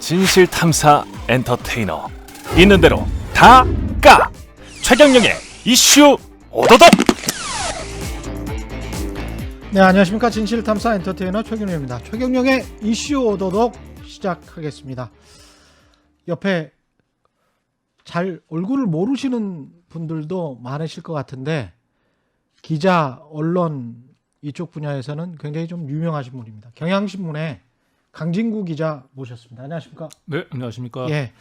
진실탐사 엔터테이너 있는 대로 다 까! 최경영의 이슈 오도독. 네, 안녕하십니까. 진실탐사 엔터테이너 최경영입니다. 최경영의 이슈 오도독 시작하겠습니다. 옆에 잘 얼굴을 모르시는 분들도 많으실 것 같은데 기자, 언론 이쪽 분야에서는 굉장히 좀 유명하신 분입니다. 경향신문의 강진구 기자 모셨습니다. 안녕하십니까? 네, 안녕하십니까? 예.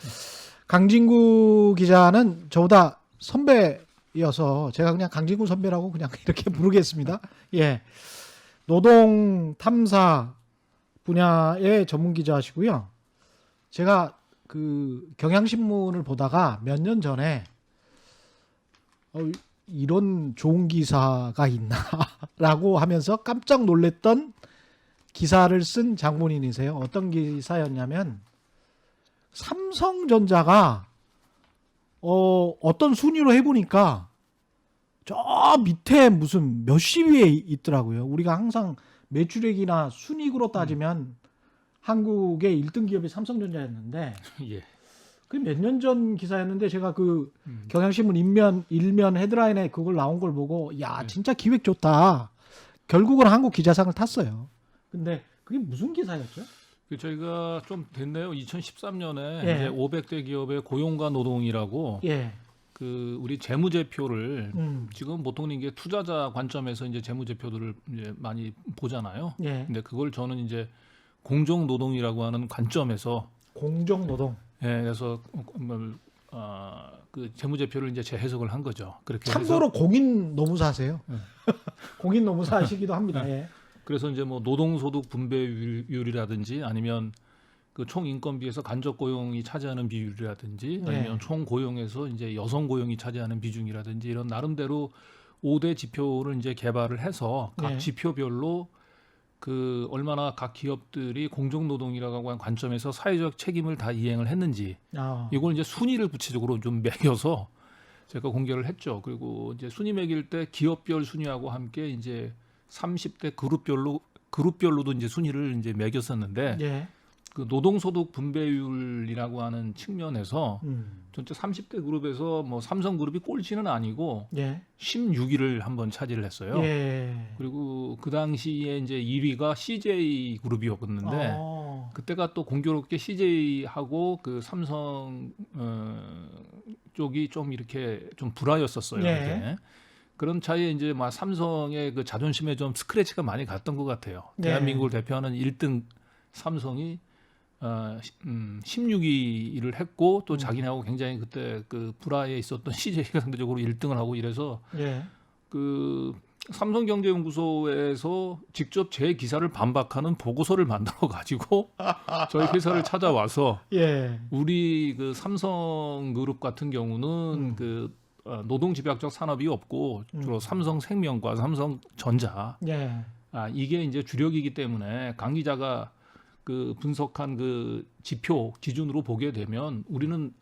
강진구 기자는 저보다 선배여서 제가 그냥 강진구 선배라고 그냥 이렇게 부르겠습니다. 예. 노동 탐사 분야의 전문 기자시고요. 제가 그 경향신문을 보다가 몇 년 전에 이런 좋은 기사가 있나라고 하면서 깜짝 놀랐던 기사를 쓴 장본인이세요. 어떤 기사였냐면 삼성전자가 어떤 순위로 해보니까 저 밑에 무슨 몇십 위에 있더라고요. 우리가 항상 매출액이나 순이익으로 따지면 한국의 1등 기업이 삼성전자였는데 예. 그 몇 년 전 기사였는데 제가 그 경향신문 일면 헤드라인에 그걸 나온 걸 보고 야 진짜 기획 좋다. 결국은 한국 기자상을 탔어요. 근데 그게 무슨 기사였죠? 저희가 좀 됐네요. 2013년에 예. 이제 500대 기업의 고용과 노동이라고 예. 그 우리 재무제표를 지금 보통 이게 투자자 관점에서 이제 재무제표들을 이제 많이 보잖아요. 예. 근데 그걸 저는 이제 공정노동이라고 하는 관점에서 공정노동. 예, 그래서 그 재무제표를 이제 재해석을 한 거죠. 그렇게 참고로 해서, 공인 노무사세요. 예. 공인 노무사시기도 합니다. 예. 그래서 이제 뭐 노동소득 분배율이라든지 아니면 그 총 인건비에서 간접 고용이 차지하는 비율이라든지 아니면 총 고용에서 이제 여성 고용이 차지하는 비중이라든지 이런 나름대로 5대 지표를 이제 개발을 해서 각 지표별로 그 얼마나 각 기업들이 공정노동이라고 하는 관점에서 사회적 책임을 다 이행을 했는지 이걸 이제 순위를 구체적으로 좀 매겨서 제가 공개를 했죠. 그리고 이제 순위 매길 때 기업별 순위하고 함께 이제 30대 그룹별로도 이제 순위를 이제 매겼었는데 예. 그 노동소득 분배율이라고 하는 측면에서 전체 30대 그룹에서 뭐 삼성그룹이 꼴찌는 아니고 16위를 한번 차지를 했어요. 예. 그리고 그 당시에 이제 2위가 CJ 그룹이었는데 그때가 또 공교롭게 CJ하고 그 삼성 쪽이 좀 이렇게 좀 불화였었어요. 이렇게. 그런 차이에 이제 막 삼성의 그 자존심에 좀 스크래치가 많이 갔던 것 같아요. 대한민국을 대표하는 1등 삼성이 16위를 했고 또 자기네하고 굉장히 그때 그 불화에 있었던 CJ가 상대적으로 1등을 하고 이래서 그 삼성경제연구소에서 직접 제 기사를 반박하는 보고서를 만들어 가지고 저희 회사를 찾아와서 우리 그 삼성그룹 같은 경우는 그 노동집약적 산업이 없고 주로 삼성생명과 삼성전자 이게 이제 주력이기 때문에 강 기자가 그 분석한 그 지표 기준으로 보게 되면 우리는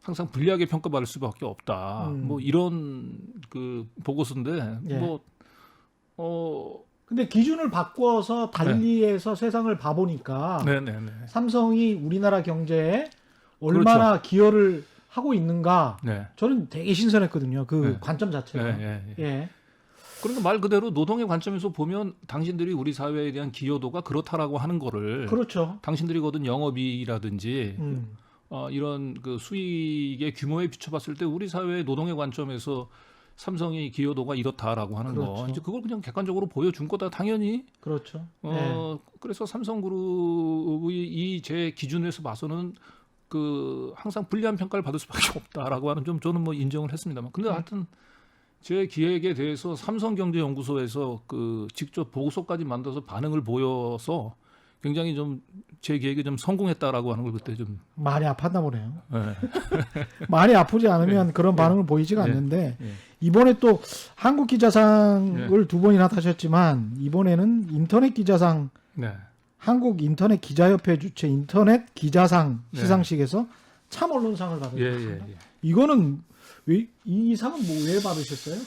항상 불리하게 평가받을 수밖에 없다. 뭐 이런 그 보고서인데 근데 기준을 바꿔서 달리해서 세상을 봐보니까 삼성이 우리나라 경제에 얼마나 기여를 하고 있는가 저는 되게 신선했거든요. 그 관점 자체가. 그러니까 말 그대로 노동의 관점에서 보면 당신들이 우리 사회에 대한 기여도가 그렇다라고 하는 거를 당신들이 거둔 영업이익이라든지 이런 그 수익의 규모에 비춰봤을 때 우리 사회의 노동의 관점에서 삼성의 기여도가 이렇다라고 하는 거 이제 그걸 그냥 객관적으로 보여준 거다 당연히 그래서 삼성그룹의 이 제 기준에서 봐서는 그 항상 불리한 평가를 받을 수밖에 없다라고 하는 좀 저는 뭐 인정을 했습니다만 근데 하여튼 제 기획에 대해서 삼성경제연구소에서 그 직접 보고서까지 만들어서 반응을 보여서 굉장히 좀 제 기획에 좀 성공했다라고 하는 걸 그때 좀 많이 아팠나 보네요. 많이 아프지 않으면 그런 반응을 보이지가 않는데 이번에 또 한국 기자상을 두 번이나 타셨지만 이번에는 인터넷 기자상 한국 인터넷 기자협회 주최 인터넷 기자상 시상식에서 참 언론상을 받으셨습니다. 이거는 이 상은 뭐 왜 받으셨어요?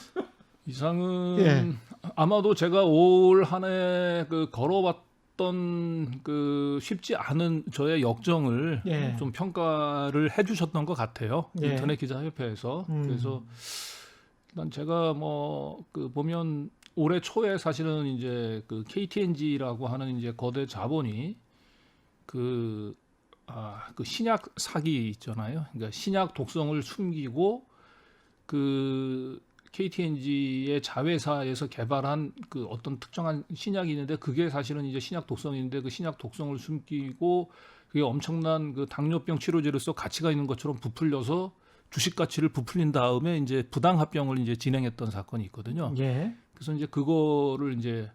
이 상은 아마도 제가 올 한 해 그 걸어왔던 어떤 그 쉽지 않은 저의 역정을 예. 좀 평가를 해주셨던 것 같아요. 예. 인터넷 기자협회에서. 그래서 일단 제가 뭐 그 보면 올해 초에 사실은 이제 그 KTNG라고 하는 이제 거대 자본이 그 신약 사기 있잖아요. 그러니까 신약 독성을 숨기고 그 KTNG의 자회사에서 개발한 그 어떤 특정한 신약이 있는데 그게 사실은 이제 신약 독성인데 그 신약 독성을 숨기고 그게 엄청난 그 당뇨병 치료제로서 가치가 있는 것처럼 부풀려서 주식 가치를 부풀린 다음에 이제 부당 합병을 이제 진행했던 사건이 있거든요. 예. 그래서 이제 그거를 이제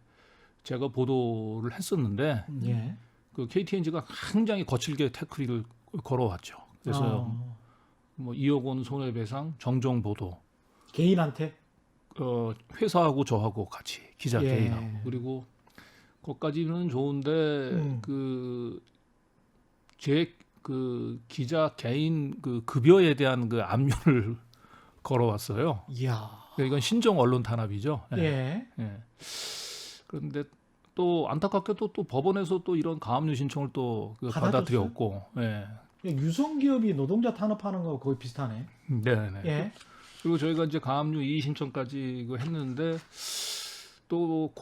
제가 보도를 했었는데 예. 그 KTNG가 굉장히 거칠게 태클을 걸어왔죠. 그래서 뭐 2억 원 손해배상 정정 보도. 개인한테? 회사하고 저하고 같이 기자 예. 개인하고 그리고 그것까지는 좋은데 그 제 그 기자 개인 그 급여에 대한 그 압류를 걸어왔어요. 이야. 이건 신종 언론 탄압이죠. 예. 예. 그런데 또 안타깝게도 또 법원에서 또 이런 가압류 신청을 또 받아들였고. 예. 유성기업이 노동자 탄압하는 거 거의 비슷하네. 네네. 예. 그리고 저희가 이제 가압류 이의 신청까지 했는데 또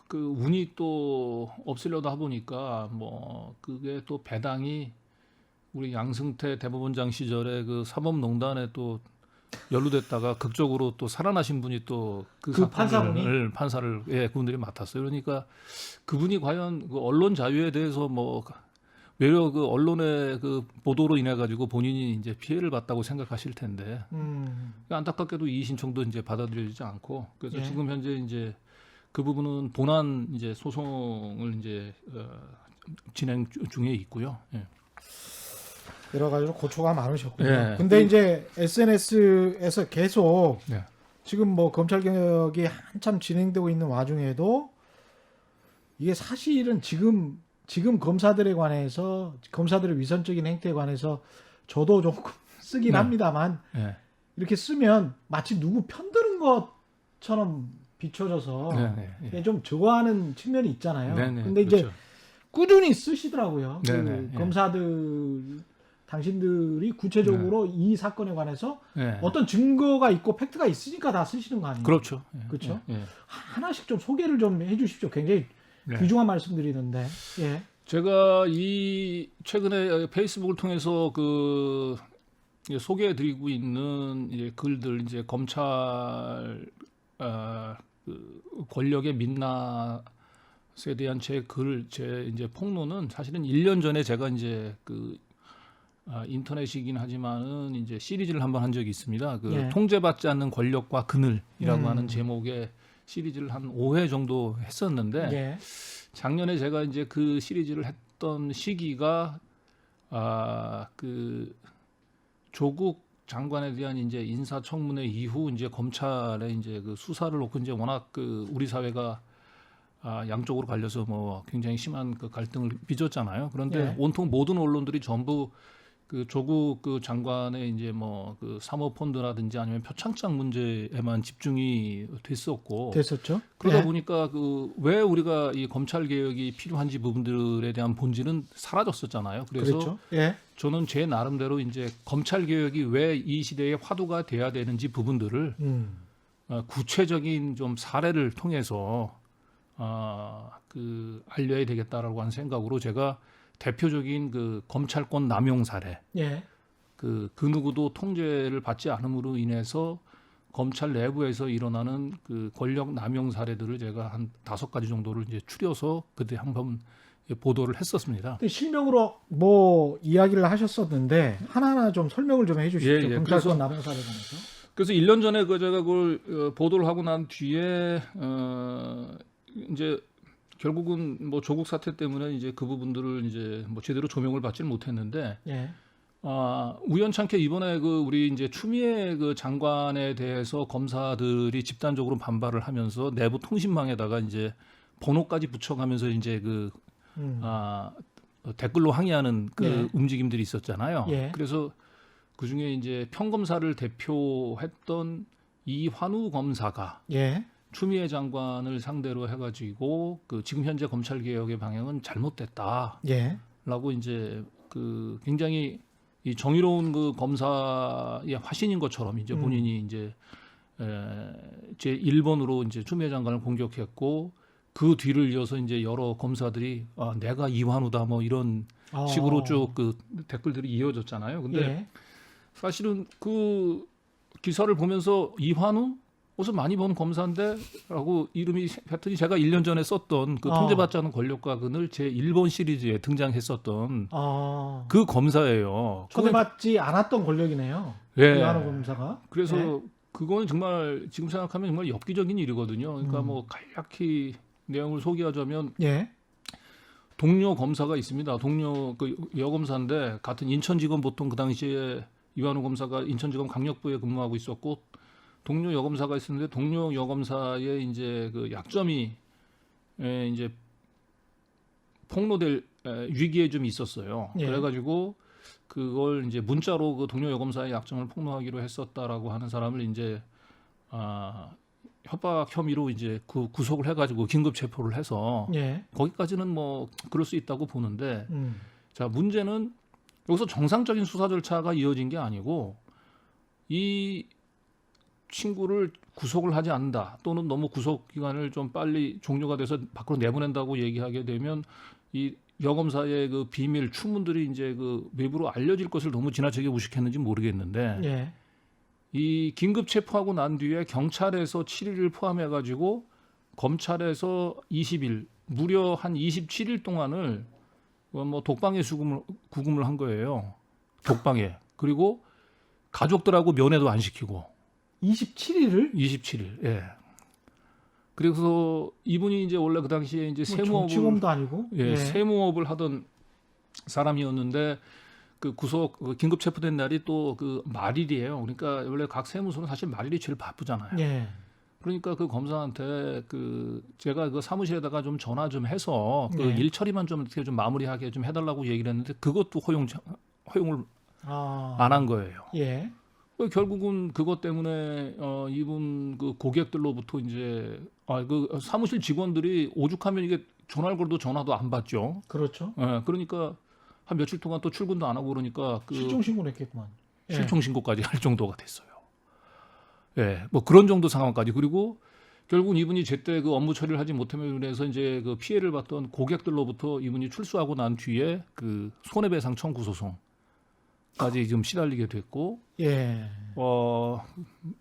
그 운이 또 없으려다 보니까 뭐 그게 또 배당이 우리 양승태 대법원장 시절에 그 사법농단에 또 연루됐다가 극적으로 또 살아나신 분이 또 그 판사를 그분들이 맡았어요. 그러니까 그분이 과연 그 언론 자유에 대해서 뭐 외려 그 언론의 그 보도로 인해 가지고 본인이 이제 피해를 봤다고 생각하실 텐데 안타깝게도 이의 신청도 이제 받아들여지지 않고 그래서 지금 현재 이제 그 부분은 본안 이제 소송을 이제 진행 중에 있고요. 예. 여러 가지로 고초가 많으셨군요. 예. 근데 이제 SNS에서 계속 예. 지금 뭐 검찰 개혁이 한참 진행되고 있는 와중에도 이게 사실은 지금 검사들에 관해서 검사들의 위선적인 행태에 관해서 저도 조금 쓰긴 합니다만 이렇게 쓰면 마치 누구 편드는 것처럼 비춰져서 좀 저거하는 측면이 있잖아요. 근데 이제 그렇죠. 꾸준히 쓰시더라고요. 그 검사들 당신들이 구체적으로 이 사건에 관해서 어떤 증거가 있고 팩트가 있으니까 다 쓰시는 거 아니에요? 그렇죠. 그렇죠. 하나씩 좀 소개를 좀 해주십시오. 굉장히 귀중한 말씀드리는데. 예. 제가 이 최근에 페이스북을 통해서 그 소개해드리고 있는 이제 글들 이제 검찰 그 권력의 민낯에 대한 제 이제 폭로는 사실은 1년 전에 제가 이제 그 인터넷이긴 하지만은 이제 시리즈를 한번 한 적이 있습니다. 그 통제받지 않는 권력과 그늘이라고 하는 제목의 시리즈를 한 5회 정도 했었는데 작년에 제가 이제 그 시리즈를 했던 시기가 그 조국 장관에 대한 이제 인사청문회 이후 이제 검찰의 이제 그 수사를 놓고 이제 워낙 그 우리 사회가 양쪽으로 갈려서 뭐 굉장히 심한 그 갈등을 빚었잖아요. 그런데 온통 모든 언론들이 전부 그 조국 그 장관의 이제 뭐 그 사모펀드라든지 아니면 표창장 문제에만 집중이 됐었죠. 그러다 보니까 그 왜 우리가 이 검찰 개혁이 필요한지 부분들에 대한 본질은 사라졌었잖아요. 그래서 저는 제 나름대로 이제 검찰 개혁이 왜 이 시대의 화두가 돼야 되는지 부분들을 구체적인 좀 사례를 통해서 그 알려야 되겠다라고 하는 생각으로 제가 대표적인 그 검찰권 남용 사례, 그 누구도 통제를 받지 않음으로 인해서 검찰 내부에서 일어나는 그 권력 남용 사례들을 제가 한 5가지 정도를 이제 추려서 그때 한번 보도를 했었습니다. 실명으로 뭐 이야기를 하셨었는데 하나하나 좀 설명을 좀 해주시죠. 검찰권 남용 사례에 관해서. 그래서 1년 전에 그 제가 그걸 보도를 하고 난 뒤에 이제 결국은 뭐 조국 사태 때문에 이제 그 부분들을 이제 뭐 제대로 조명을 받지는 못했는데 우연찮게 이번에 그 우리 이제 추미애 그 장관에 대해서 검사들이 집단적으로 반발을 하면서 내부 통신망에다가 이제 번호까지 붙여가면서 이제 그 댓글로 항의하는 그 움직임들이 있었잖아요. 그래서 그 중에 이제 평검사를 대표했던 이환우 검사가 추미애 장관을 상대로 해가지고 그 지금 현재 검찰 개혁의 방향은 잘못됐다라고 예. 이제 그 굉장히 이 정의로운 그 검사의 화신인 것처럼 이제 본인이 이제 제 1번으로 이제 추미애 장관을 공격했고 그 뒤를 이어서 이제 여러 검사들이 내가 이완우다 뭐 이런 식으로 쭉 그 댓글들이 이어졌잖아요. 근데 예. 사실은 그 기사를 보면서 이완우 어디서 많이 본 검사인데라고 이름이 했더니 제가 1년 전에 썼던 그 통제받지 않은 권력과근을 제 1번 시리즈에 등장했었던 그 검사예요. 초대받지 않았던 권력이네요. 예. 이완우 검사가. 그래서 예. 그거는 정말 지금 생각하면 정말 엽기적인 일이거든요. 그러니까 뭐 간략히 내용을 소개하자면 예. 동료 검사가 있습니다. 동료 그 여검사인데 같은 인천지검 보통 그 당시에 이완우 검사가 인천지검 강력부에 근무하고 있었고 동료 여검사가 있었는데 동료 여검사의 이제 그 약점이 이제 폭로될 위기에 좀 있었어요. 예. 그래가지고 그걸 이제 문자로 그 동료 여검사의 약점을 폭로하기로 했었다라고 하는 사람을 이제 협박 혐의로 이제 그 구속을 해가지고 긴급 체포를 해서 예. 거기까지는 뭐 그럴 수 있다고 보는데 자 문제는 여기서 정상적인 수사 절차가 이어진 게 아니고 이 친구를 구속을 하지 않는다 또는 너무 구속 기간을 좀 빨리 종료가 돼서 밖으로 내보낸다고 얘기하게 되면 이 여검사의 그 비밀 추문들이 이제 그 외부로 알려질 것을 너무 지나치게 무식했는지 모르겠는데 예. 이 긴급 체포하고 난 뒤에 경찰에서 7일을 포함해 가지고 검찰에서 20일 무려 한 27일 동안을 뭐 독방에 구금을 한 거예요. 독방에. 그리고 가족들하고 면회도 안 시키고 27일을? 27일. 예. 그래서 이분이 이제 원래 그 당시에 이제 정치범도 아니고 세무업을 하던 사람이었는데 그 구속 그 긴급 체포된 날이 또 그 말일이에요. 그러니까 원래 각 세무서는 사실 말일이 제일 바쁘잖아요. 예. 그러니까 그 검사한테 그 제가 그 사무실에다가 좀 전화 좀 해서 그 예. 일 처리만 좀 어떻게 좀 마무리하게 좀 해달라고 얘기를 했는데 그것도 허용을 안 한 거예요. 예. 결국은 그것 때문에 이분 그 고객들로부터 이제 그 사무실 직원들이 오죽하면 이게 전화를 걸어도 전화도 안 받죠. 그렇죠. 그러니까 한 며칠 동안 또 출근도 안 하고 그러니까 그 실종 신고를 했겠구만. 실종 신고까지 할 정도가 됐어요. 예, 뭐 그런 정도 상황까지. 그리고 결국은 이분이 제때 그 업무 처리를 하지 못함으로 인해서 이제 그 피해를 봤던 고객들로부터 이분이 출소하고 난 뒤에 그 손해배상 청구 소송까지 좀 시달리게 됐고, 예.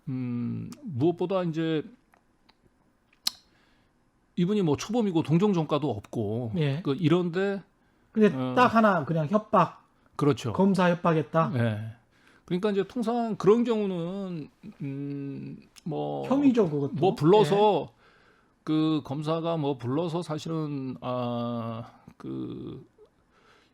무엇보다 이제 이분이 뭐 초범이고 동종 전과도 없고, 예. 그 이런데 근데 딱 하나 그냥 협박. 그렇죠. 검사 협박했다. 예. 그러니까 이제 통상 그런 경우는 뭐 혐의죠 그것도. 뭐 불러서 그 검사가 뭐 불러서 사실은 그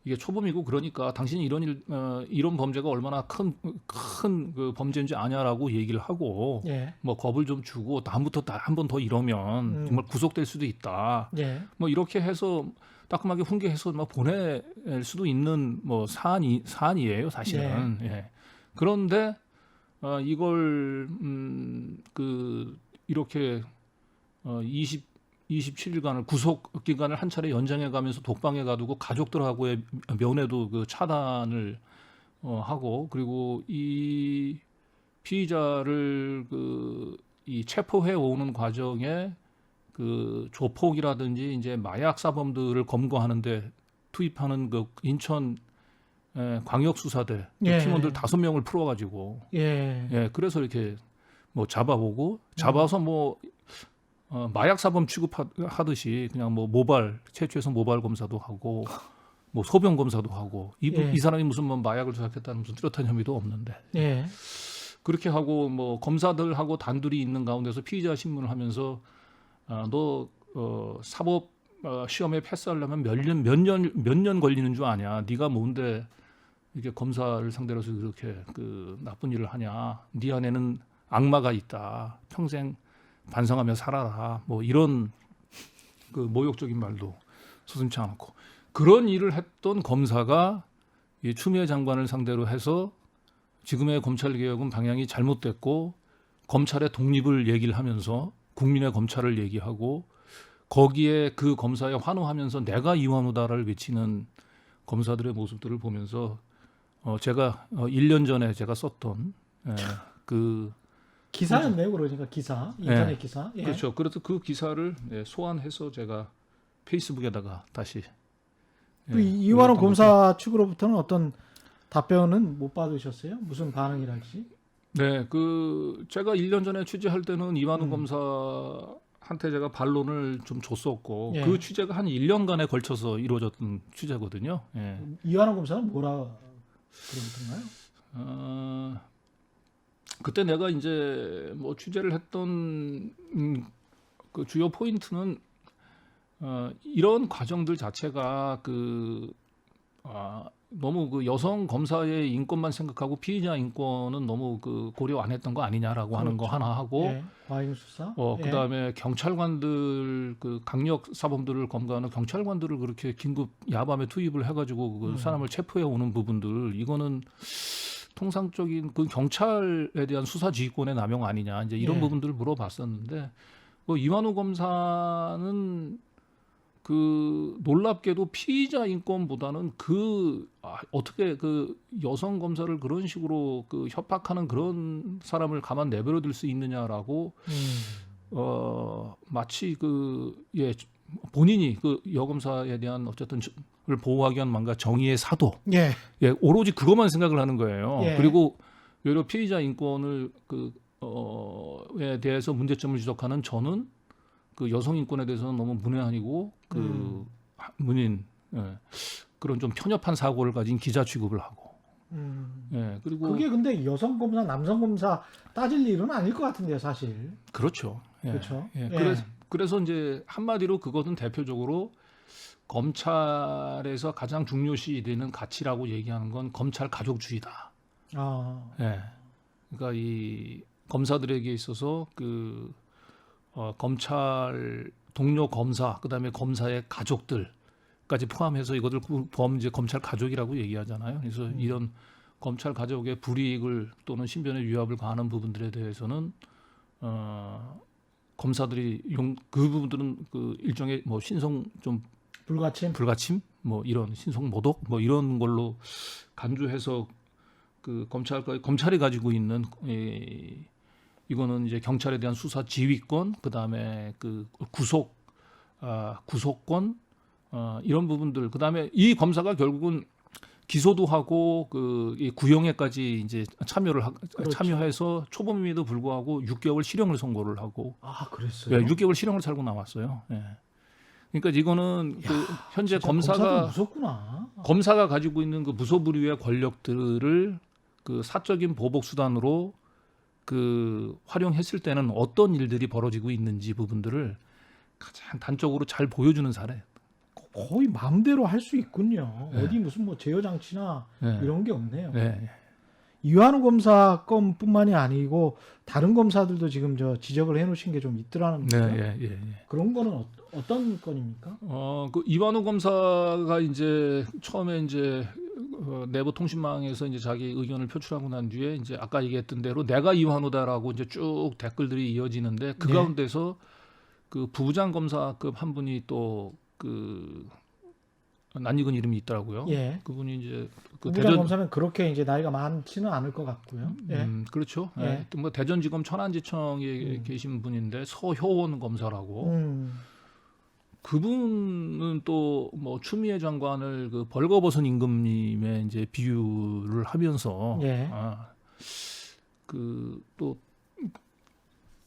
이게 초범이고 그러니까 당신이 이런 범죄가 얼마나 큰 그 범죄인지 아냐라고 얘기를 하고 예. 뭐 겁을 좀 주고 다음부터 한 번 더 이러면 정말 구속될 수도 있다. 예. 뭐 이렇게 해서 따끔하게 훈계해서 막 보낼 수도 있는 뭐 사안이에요 사실은. 예. 그런데 이걸 그 이렇게 27일간을 구속 기간을 한 차례 연장해 가면서 독방에 가두고 가족들하고의 면회도 그 차단을 하고 그리고 이 피의자를 이 체포해 오는 과정에 그 조폭이라든지 이제 마약 사범들을 검거하는데 투입하는 그 인천 광역 수사대 팀원들 5명을 풀어가지고 그래서 이렇게 뭐 잡아보고 잡아서 뭐 마약 사범 취급하듯이 그냥 뭐 채취해서 모발 검사도 하고 뭐 소변 검사도 하고 이 사람이 무슨 뭐 마약을 조작했다는 무슨 뚜렷한 혐의도 없는데 그렇게 하고 뭐 검사들하고 단둘이 있는 가운데서 피의자 신문을 하면서 너 사법 시험에 패스하려면 몇 년 걸리는 줄 아냐? 네가 뭔데 이렇게 검사를 상대로 해서 그렇게 그 나쁜 일을 하냐? 네 안에는 악마가 있다. 평생 반성하며 살아라. 뭐 이런 그 모욕적인 말도 서슴지 않고 그런 일을 했던 검사가 이 추미애 장관을 상대로 해서 지금의 검찰 개혁은 방향이 잘못됐고 검찰의 독립을 얘기를 하면서 국민의 검찰을 얘기하고 거기에 그 검사에 환호하면서 내가 이완우다를 외치는 검사들의 모습들을 보면서 제가 1년 전에 제가 썼던 그 기사였네요. 그러니까 기사, 인터넷 기사. 예. 그렇죠. 그래서 그 기사를 소환해서 제가 페이스북에다가 다시 이완우 검사 측으로부터는 어떤 답변은 못 받으셨어요? 무슨 반응이랄지? 네, 그 제가 1년 전에 취재할 때는 이완우 검사한테 제가 반론을 좀 줬었고 그 취재가 한 1년간에 걸쳐서 이루어졌던 취재거든요. 이완우 검사는 뭐라 그러던가요? 그때 내가 이제 뭐 취재를 했던 그 주요 포인트는 이런 과정들 자체가 너무 그 여성 검사의 인권만 생각하고 피의자 인권은 너무 그 고려 안 했던 거 아니냐라고 하는 거 하나 하고 과잉 수사. 그다음에 경찰관들 그 강력 사범들을 검거하는 경찰관들을 그렇게 긴급 야밤에 투입을 해가지고 그 사람을 체포해 오는 부분들 이거는 통상적인 그 경찰에 대한 수사 지휘권의 남용 아니냐 이제 이런 부분들을 물어봤었는데 뭐 이완우 검사는 그 놀랍게도 피의자 인권보다는 어떻게 그 여성 검사를 그런 식으로 그 협박하는 그런 사람을 가만 내버려둘 수 있느냐라고 마치 본인이 그 여검사에 대한 어쨌든 을 보호하기 위한 뭔가 정의의 사도 오로지 그것만 생각을 하는 거예요. 그리고 오히려 피의자 인권을 에 대해서 문제점을 지적하는 저는 그 여성 인권에 대해서는 너무 문외한이고 문인 그런 좀 편협한 사고를 가진 기자 취급을 하고 그리고 그게 근데 여성 검사, 남성 검사 따질 일은 아닐 것 같은데요, 사실. 그렇죠. 그렇죠. 그래서 이제 한마디로 그것은 대표적으로 검찰에서 가장 중요시되는 가치라고 얘기하는 건 검찰 가족주의다. 그러니까 이 검사들에게 있어서 검찰 동료 검사, 그다음에 검사의 가족들까지 포함해서 이것을 이제 검찰 가족이라고 얘기하잖아요. 그래서 이런 검찰 가족의 불이익을 또는 신변의 위협을 가하는 부분들에 대해서는 검사들이 그 부분들은 그 일종의 뭐 신성 좀 불가침 뭐 이런 신성 모독 뭐 이런 걸로 간주해서 그 검찰이 가지고 있는 이거는 이제 경찰에 대한 수사 지휘권, 그다음에 그 구속권 이런 부분들, 그다음에 이 검사가 결국은 기소도 하고 이 구형에까지 이제 참여해서 초범임에도 불구하고 6개월 실형을 선고를 하고 그랬어요? 6개월 실형을 살고 나왔어요. 그러니까 이거는 현재 검사가 가지고 있는 그 무소불위의 권력들을 그 사적인 보복 수단으로 활용했을 때는 어떤 일들이 벌어지고 있는지 부분들을 가장 단적으로 잘 보여주는 사례. 거의 마음대로 할 수 있군요. 어디 무슨 뭐 제어 장치나 이런 게 없네요. 이완우 검사 건뿐만이 아니고 다른 검사들도 지금 지적을 해놓으신 게 좀 있더라는 거죠. 그런 거는 어떤 건입니까? 그 이완우 검사가 이제 처음에 이제 내부 통신망에서 이제 자기 의견을 표출하고 난 뒤에 이제 아까 얘기했던 대로 내가 이완우다라고 이제 쭉 댓글들이 이어지는데 그 가운데서 그 부장 검사급 한 분이 또 낯익은 이름이 있더라고요. 그분이 이제 부장 검사는 그렇게 이제 나이가 많지는 않을 것 같고요. 그렇죠. 또 뭐 대전지검 천안지청에 계신 분인데 서효원 검사라고. 그분은 또 뭐 추미애 장관을 그 벌거벗은 임금님의 이제 비유를 하면서 또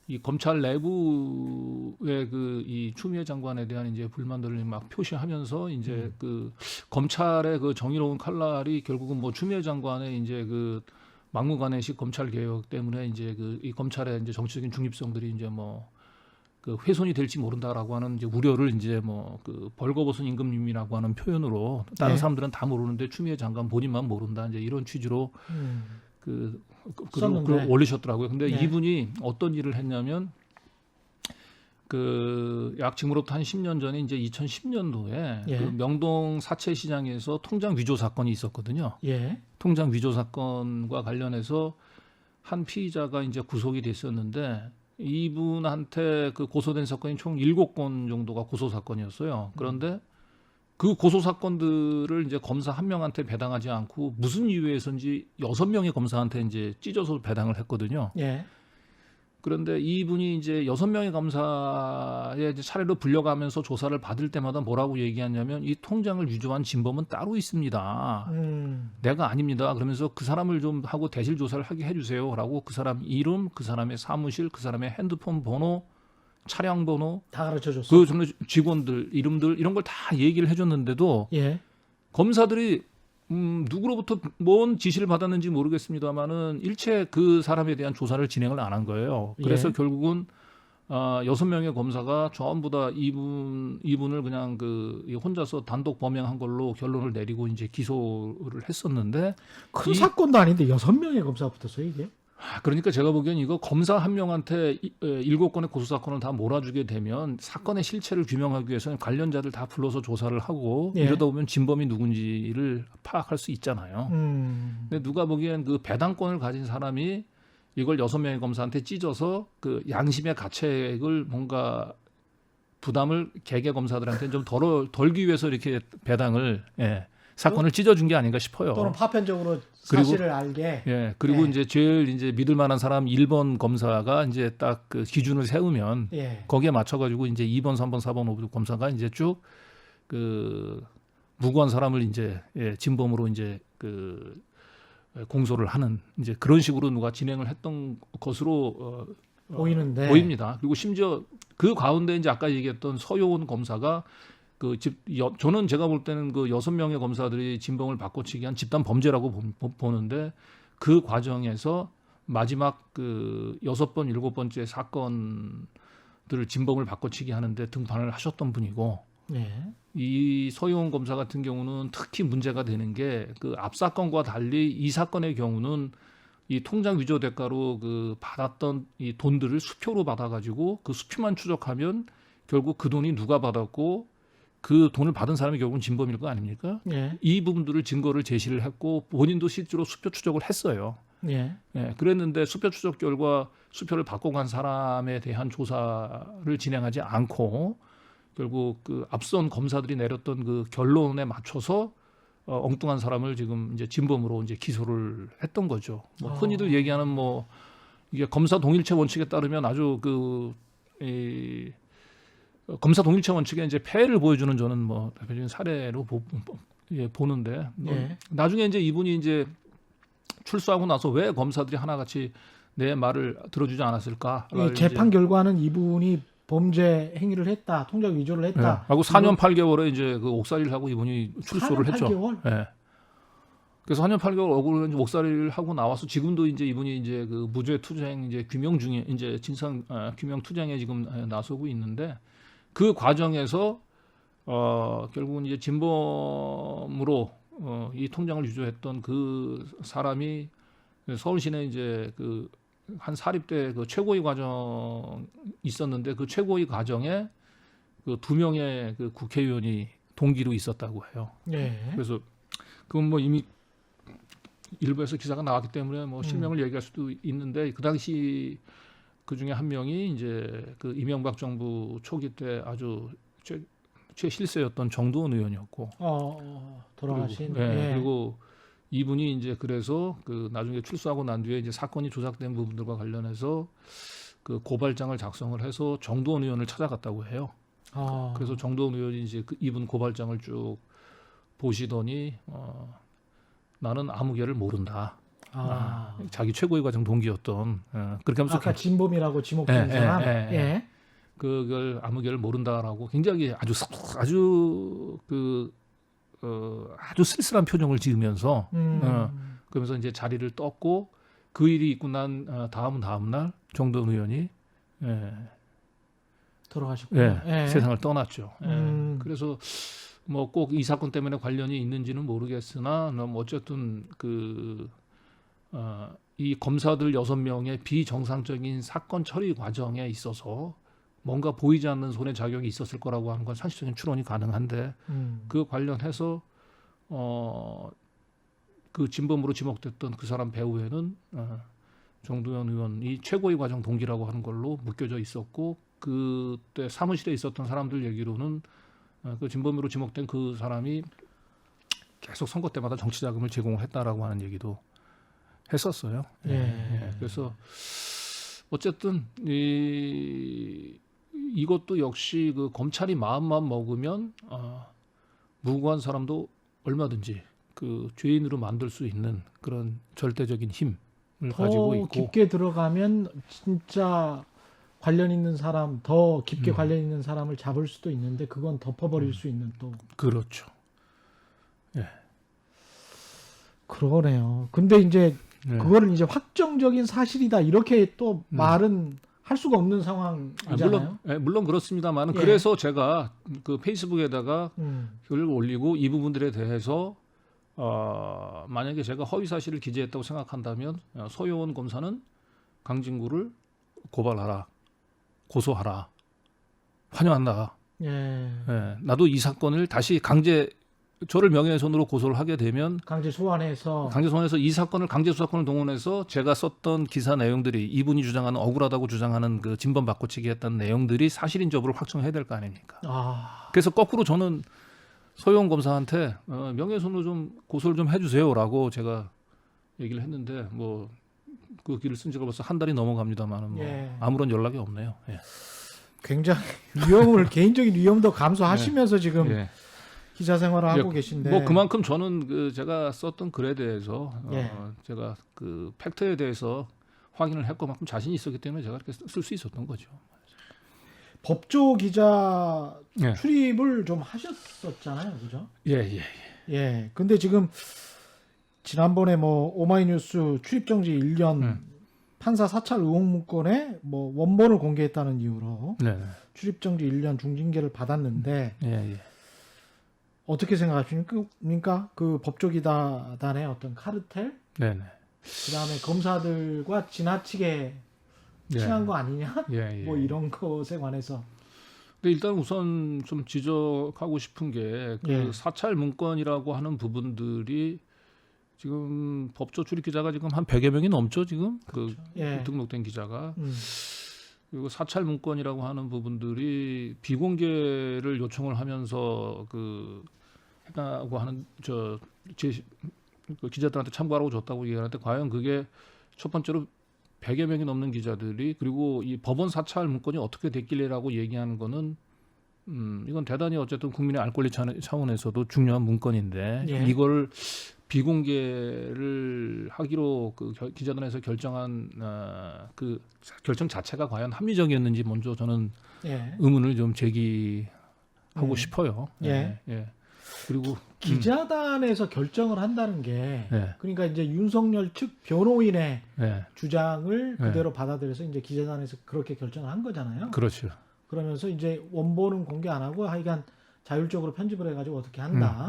이 검찰 내부의 이 추미애 장관에 대한 이제 불만들을 막 표시하면서 이제 검찰의 그 정의로운 칼날이 결국은 뭐 추미애 장관의 이제 막무가내식 검찰 개혁 때문에 이제 이 검찰의 이제 정치적인 중립성들이 이제 뭐 훼손이 될지 모른다라고 하는 이제 우려를 이제 뭐 벌거벗은 임금님이라고 하는 표현으로 다른 사람들은 다 모르는데 추미애 장관 본인만 모른다 이제 이런 취지로 글을 올리셨더라고요. 근데 이분이 어떤 일을 했냐면 약 지금으로부터 한 10년 전에 이제 2010년도에 명동 사채시장에서 통장 위조 사건이 있었거든요. 통장 위조 사건과 관련해서 한 피의자가 이제 구속이 됐었는데 이분한테 그 고소된 사건이 총 7건 정도가 고소 사건이었어요. 그런데 그 고소 사건들을 이제 검사 한 명한테 배당하지 않고 무슨 이유에서인지 6명의 검사한테 이제 찢어서 배당을 했거든요. 예. 그런데 이분이 이제 6명의 검사의 이제 차례로 불려가면서 조사를 받을 때마다 뭐라고 얘기하냐면 이 통장을 위조한 진범은 따로 있습니다. 내가 아닙니다. 그러면서 그 사람을 좀 하고 대실 조사를 하게 해주세요라고 그 사람 이름, 그 사람의 사무실, 그 사람의 핸드폰 번호, 차량 번호 다 가르쳐줬어. 그 직원들 이름들 이런 걸 다 얘기를 해줬는데도 예. 검사들이 누구로부터 뭔 지시를 받았는지 모르겠습니다만은 일체 그 사람에 대한 조사를 진행을 안 한 거예요. 그래서 예. 결국은 6명의 검사가 전부 다 이분을 그냥 그 혼자서 단독 범행한 걸로 결론을 내리고 이제 기소를 했었는데 큰 사건도 아닌데 6명의 검사가 붙었어요, 이게? 그러니까 제가 보기엔 이거 검사 한 명한테 7건의 고소 사건을 다 몰아주게 되면 사건의 실체를 규명하기 위해서는 관련자들 다 불러서 조사를 하고 예. 이러다 보면 진범이 누군지를 파악할 수 있잖아요. 근데 누가 보기엔 그 배당권을 가진 사람이 이걸 6명의 검사한테 찢어서 그 양심의 가책을 뭔가 부담을 개개 검사들한테 좀 덜기 위해서 이렇게 배당을 사건을 찢어준 게 아닌가 싶어요. 또는 파편적으로 사실을 알게. 예, 그리고 이제 제일 이제 믿을 만한 사람 1번 검사가 이제 딱 그 기준을 세우면 거기에 맞춰가지고 이제 2번, 3번, 4번, 5번 검사가 이제 쭉 그 무고한 사람을 이제 진범으로 이제 그 공소를 하는 이제 그런 식으로 누가 진행을 했던 것으로 보입니다. 그리고 심지어 그 가운데 이제 아까 얘기했던 서효원 검사가 저는 제가 볼 때는 그 6명의 검사들이 진범을 바꿔치기 한 집단 범죄라고 보는데 그 과정에서 마지막 그 6번, 7번째 사건들을 진범을 바꿔치기 하는데 등판을 하셨던 분이고 이 서효원 검사 같은 경우는 특히 문제가 되는 게 그 앞 사건과 달리 이 사건의 경우는 이 통장 위조 대가로 그 받았던 이 돈들을 수표로 받아가지고 그 수표만 추적하면 결국 그 돈이 누가 받았고 그 돈을 받은 사람이 결국은 진범일 거 아닙니까? 이 부분들을 증거를 제시를 했고 본인도 실제로 수표 추적을 했어요. 그랬는데 수표 추적 결과 수표를 받고 간 사람에 대한 조사를 진행하지 않고 결국 그 앞선 검사들이 내렸던 그 결론에 맞춰서 엉뚱한 사람을 지금 이제 진범으로 이제 기소를 했던 거죠. 뭐 흔히들 얘기하는 뭐 이게 검사 동일체 원칙에 따르면 아주 검사 동일체 원칙에 이제 폐해를 보여주는 저는 뭐 대표적인 사례로 보는데 나중에 이제 이분이 이제 출소하고 나서 왜 검사들이 하나같이 내 말을 들어주지 않았을까? 재판 결과는 이분이 범죄 행위를 했다, 통장 위조를 했다. 하고 4년 8개월에 이제 그 옥살이를 하고 이분이 출소를 4년 했죠. 8개월? 그래서 4년 8개월 억울을 이제 옥살이를 하고 나와서 지금도 이제 이분이 이제 그 무죄 투쟁 이제 규명 중에 이제 진상 규명 투쟁에 지금 나서고 있는데. 그 과정에서 결국은 이제 진범으로 이 통장을 위조했던 그 사람이 서울시내 이제 그 한 사립대 그 최고위 과정 있었는데 그 최고위 과정에 그 2명의 그 국회의원이 동기로 있었다고 해요. 그래서 그건 뭐 이미 일부에서 기사가 나왔기 때문에 뭐 실명을 얘기할 수도 있는데 그 당시 그 중에 한 명이 이제 그 이명박 정부 초기 때 아주 최실세였던 정두원 의원이었고, 돌아가신. 그리고 이분이 이제 그래서 그 나중에 출소하고 난 뒤에 이제 사건이 조작된 부분들과 관련해서 그 고발장을 작성을 해서 정두원 의원을 찾아갔다고 해요. 그래서 정두원 의원이 이제 이분 고발장을 쭉 보시더니 나는 아무개를 모른다. 자기 최고위 과정 동기였던 그렇게 하면서 아까 진범이라고 지목된 사람 그걸 아무개를 모른다라고 굉장히 아주 쓸쓸한 표정을 지으면서 그러면서 이제 자리를 떴고 그 일이 있고 난 다음 날 정도원 의원이 돌아가셨군요. 세상을 떠났죠. 그래서 뭐 꼭 이 사건 때문에 관련이 있는지는 모르겠으나 어쨌든 이 검사들 6명의 비정상적인 사건 처리 과정에 있어서 뭔가 보이지 않는 손의 작용이 있었을 거라고 하는 건 상식적인 추론이 가능한데 그 관련해서 그 진범으로 지목됐던 그 사람 배후에는 정두현 의원이 최고위 과정 동기라고 하는 걸로 묶여져 있었고 그때 사무실에 있었던 사람들 얘기로는 그 진범으로 지목된 그 사람이 계속 선거 때마다 정치 자금을 제공했다라고 하는 얘기도 했었어요. 예. 예. 그래서 어쨌든 이것도 역시 그 검찰이 마음만 먹으면 무고한 사람도 얼마든지 그 죄인으로 만들 수 있는 그런 절대적인 힘을 가지고 있고 더 깊게 들어가면 진짜 관련 있는 사람, 더 깊게 관련 있는 사람을 잡을 수도 있는데 그건 덮어버릴 수 있는 또 그렇죠. 예. 그러네요. 근데 이제 네. 그거를 이제 확정적인 사실이다 이렇게 또 말은 할 수가 없는 상황이잖아요. 물론 그렇습니다만 예. 그래서 제가 그 페이스북에다가 글을 올리고 이 부분들에 대해서 만약에 제가 허위 사실을 기재했다고 생각한다면 서효원 검사는 강진구를 고발하라, 고소하라, 환영한다. 예. 예, 나도 이 사건을 다시 저를 명예훼손으로 고소를 하게 되면 강제 소환해서 이 사건을 강제 수사권을 동원해서 제가 썼던 기사 내용들이 이분이 주장하는 억울하다고 주장하는 그 진범 바꿔치기 했다는 내용들이 사실인 여부를 확정해야 될 거 아닙니까? 그래서 거꾸로 저는 서효원 검사한테 명예훼손으로 좀 고소를 좀 해주세요라고 제가 얘기를 했는데 뭐 그 길을 쓴 지가 벌써 한 달이 넘어갑니다만 뭐 예. 아무런 연락이 없네요. 예. 굉장히 개인적인 위험도 감수하시면서 지금 예. 기자 생활을 하고 계신데 뭐 그만큼 저는 제가 썼던 글에 대해서 예. 제가 그 팩트에 대해서 확인을 할 것만큼 자신이 있었기 때문에 제가 이렇게 쓸 수 있었던 거죠. 법조 기자 예. 출입을 좀 하셨었잖아요, 그죠? 예. 예. 근데 지금 지난번에 뭐 오마이뉴스 출입정지 1년 판사 사찰 의혹 문건에 뭐 원본을 공개했다는 이유로 네. 출입정지 1년 중징계를 받았는데 예. 어떻게 생각하십니까? 그 법조기단의 어떤 카르텔? 네. 그다음에 검사들과 지나치게 친한 거 아니냐? 예. 뭐 이런 것에 관해서. 근데 일단 우선 좀 지적하고 싶은 게 그 예. 사찰 문건이라고 하는 부분들이 지금 법조 출입 기자가 지금 한 100여 명이 넘죠, 지금. 그렇죠. 그 예. 등록된 기자가. 그리고 사찰 문건이라고 하는 부분들이 비공개를 요청을 하면서 했다고 하는 그 기자들한테 참고하라고 줬다고 얘기하는데 과연 그게 첫 번째로 100여 명이 넘는 기자들이 그리고 이 법원 사찰 문건이 어떻게 됐길래라고 얘기하는 거는 이건 대단히 어쨌든 국민의 알 권리 차원에서도 중요한 문건인데 예. 이걸 비공개를 하기로 그 기자단에서 결정한 그 결정 자체가 과연 합리적이었는지 먼저 저는 예. 의문을 좀 제기하고 싶어요. 예. 그리고 기자단에서 결정을 한다는 게 예. 그러니까 이제 윤석열 측 변호인의 예. 주장을 그대로 받아들여서 이제 기자단에서 그렇게 결정을 한 거잖아요. 그렇죠. 그러면서 이제 원본은 공개 안 하고 하여간 자율적으로 편집을 해가지고 어떻게 한다.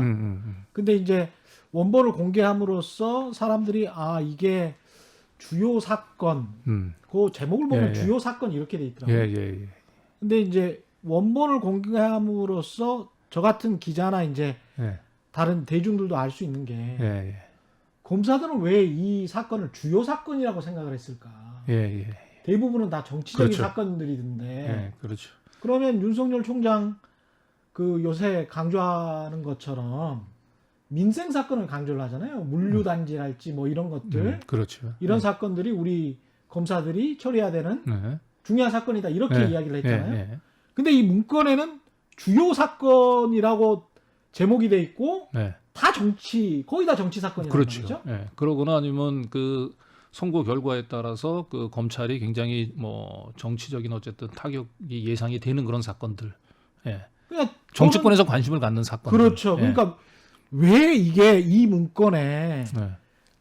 근데 이제 원본을 공개함으로써 사람들이 이게 주요 사건, 그 제목을 보면 주요 사건 이렇게 돼 있더라고요. 근데 이제 원본을 공개함으로써 저 같은 기자나 이제 다른 대중들도 알 수 있는 게 검사들은 왜 이 사건을 주요 사건이라고 생각을 했을까? 대부분은 다 정치적인 그렇죠. 사건들이던데. 그렇죠. 그러면 윤석열 총장 그 요새 강조하는 것처럼 민생 사건을 강조를 하잖아요. 물류단지랄지 뭐 이런 것들. 그렇죠. 이런 사건들이 우리 검사들이 처리해야 되는 중요한 사건이다. 이렇게 이야기를 했잖아요. 근데 이 문건에는 주요 사건이라고 제목이 돼 있고 다 거의 다 정치 사건이라는 그렇죠. 거죠. 그러거나 아니면 그 선거 결과에 따라서 그 검찰이 굉장히 뭐 정치적인 어쨌든 타격이 예상이 되는 그런 사건들. 그러니까 정치권에서 관심을 갖는 사건들. 그렇죠. 그러니까 왜 이게 이 문건에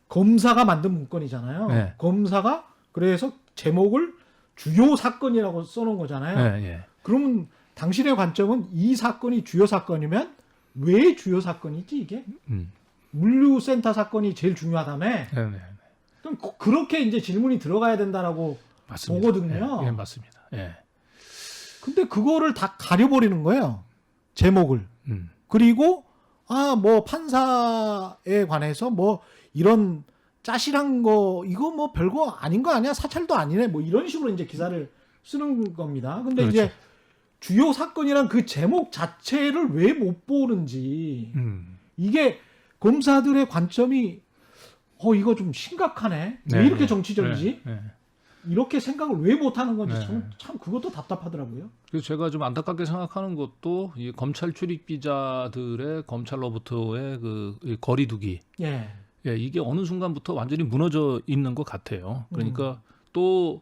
검사가 만든 문건이잖아요. 검사가 그래서 제목을 주요 사건이라고 써놓은 거잖아요. 그러면 당신의 관점은 이 사건이 주요 사건이면 왜 주요 사건이지 이게? 물류센터 사건이 제일 중요하다며? 그럼 그렇게 이제 질문이 들어가야 된다라고 맞습니다. 보거든요. 맞습니다. 근데 그거를 다 가려버리는 거예요. 제목을. 그리고 뭐 판사에 관해서 뭐 이런 짜실한 거 이거 뭐 별거 아닌 거 아니야? 사찰도 아니네. 뭐 이런 식으로 이제 기사를 쓰는 겁니다. 근데 그렇죠. 이제 주요 사건이란 그 제목 자체를 왜 못 보는지 이게 검사들의 관점이 이거 좀 심각하네. 왜 네, 이렇게 정치적이지? 네. 이렇게 생각을 왜 못하는 건지 네. 참 그것도 답답하더라고요. 그래서 제가 좀 안타깝게 생각하는 것도 이 검찰 출입 기자들의 검찰로부터의 이 거리두기. 예. 예, 이게 어느 순간부터 완전히 무너져 있는 것 같아요. 그러니까 또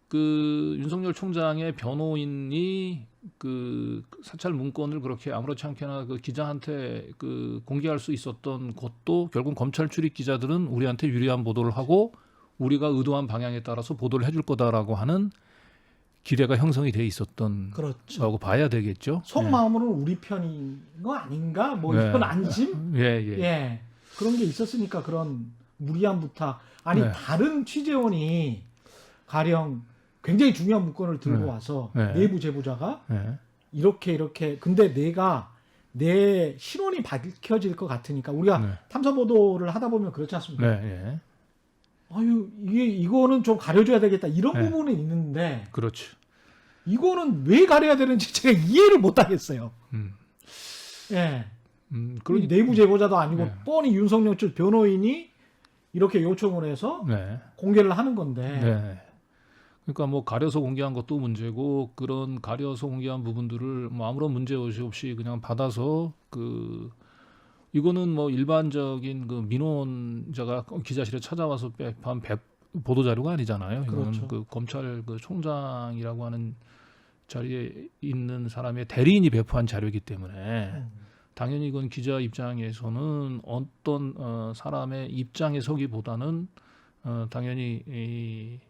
그 윤석열 총장의 변호인이 그 사찰 문건을 그렇게 아무렇지 않게나 그 기자한테 그 공개할 수 있었던 것도 결국 검찰 출입 기자들은 우리한테 유리한 보도를 하고 우리가 의도한 방향에 따라서 보도를 해줄 거다라고 하는 기대가 형성이 돼 있었던 그렇죠. 거라고 봐야 되겠죠. 속마음으로는 우리 편인 거 아닌가? 뭐 네. 이런 안심? 예. 예. 그런 게 있었으니까 그런 무리한 부탁. 아니 네. 다른 취재원이 가령 굉장히 중요한 문건을 들고 와서 내부 제보자가 이렇게 근데 내 신원이 밝혀질 것 같으니까 우리가 탐사 보도를 하다 보면 그렇지 않습니까? 아유 이거는 좀 가려줘야 되겠다 이런 부분은 있는데 그렇죠. 이거는 왜 가려야 되는지 제가 이해를 못 하겠어요. 예. 그러니 내부 제보자도 아니고 뻔히 윤석열 측 변호인이 이렇게 요청을 해서 공개를 하는 건데. 그러니까 뭐 가려서 공개한 것도 문제고 그런 가려서 공개한 부분들을 뭐 아무런 문제 없이 그냥 받아서 이거는 뭐 일반적인 그 민원자가 기자실에 찾아와서 배포한 보도 자료가 아니잖아요. 이거는 그렇죠. 그 검찰 그 총장이라고 하는 자리에 있는 사람의 대리인이 배포한 자료이기 때문에 당연히 이건 기자 입장에서는 어떤 사람의 입장에 서기보다는 당연히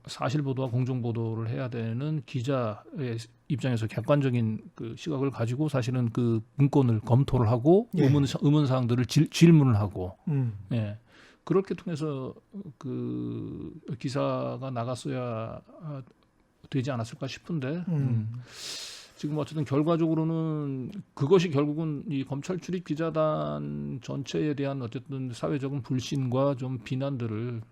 사실 보도와 공정 보도를 해야 되는 기자의 입장에서 객관적인 그 시각을 가지고 사실은 그 문건을 검토를 하고 의문 사항들을 질문을 하고 그렇게 통해서 그 기사가 나갔어야 되지 않았을까 싶은데 지금 어쨌든 결과적으로는 그것이 결국은 이 검찰 출입 기자단 전체에 대한 어쨌든 사회적인 불신과 좀 비난들을